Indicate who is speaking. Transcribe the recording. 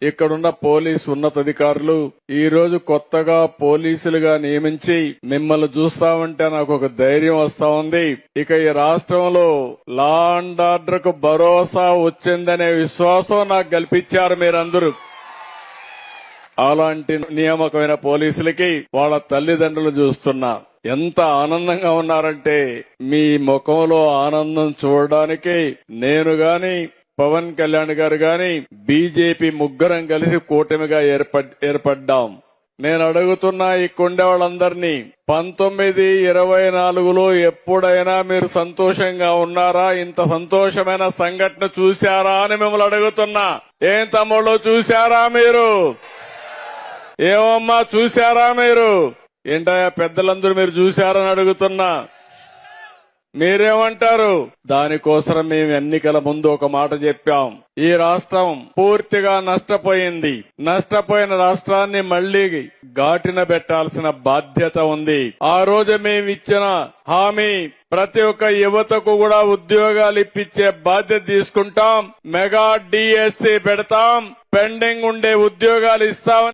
Speaker 1: ఇక్కడున్న పోలీసు ఉన్నతాధికారులు ఈ రోజు కొత్తగా పోలీసులుగా నియమించి మిమ్మల్ని చూస్తా ఉంటే నాకు ఒక ధైర్యం వస్తా ఉంది. ఇక ఈ రాష్ట్రంలో లా అండ్ ఆర్డర్ కు భరోసా వచ్చిందనే విశ్వాసం నాకు కల్పించారు మీరందరూ. అలాంటి నియామకమైన పోలీసులకి వాళ్ళ తల్లిదండ్రులు చూస్తున్నా ఎంత ఆనందంగా ఉన్నారంటే మీ ముఖంలో ఆనందం చూడడానికి నేను గాని పవన్ కళ్యాణ్ గారు గాని బీజేపీ ముగ్గురం కలిసి కూటమిగా ఏర్పడ్డాం. నేను అడుగుతున్నా ఈ కొండే వాళ్ళందరినీ 1924లో ఎప్పుడైనా మీరు సంతోషంగా ఉన్నారా? ఇంత సంతోషమైన సంఘటన చూశారా అని మిమ్మల్ని అడుగుతున్నా. ఏం తమ్ముళ్ళు చూశారా మీరు? ఏమమ్మా చూశారా మీరు? ఏంటయ్యా పెద్దలందరూ మీరు చూశారని అడుగుతున్నా. మీరేమంటారు? దానికోసం మేము ఎన్నికల ముందు ఒక మాట చెప్పాం. ఈ రాష్ట్రం పూర్తిగా నష్టపోయింది. నష్టపోయిన రాష్ట్రాన్ని మళ్లీ ఘాటిన పెట్టాల్సిన బాధ్యత ఉంది. ఆ రోజు మేము ఇచ్చిన హామీ ప్రతి ఒక్క యువతకు కూడా ఉద్యోగాలు ఇప్పించే బాధ్యత తీసుకుంటాం. మెగా డిఎస్సి పెడతాం. పెండింగ్ ఉండే ఉద్యోగాలు ఇస్తామని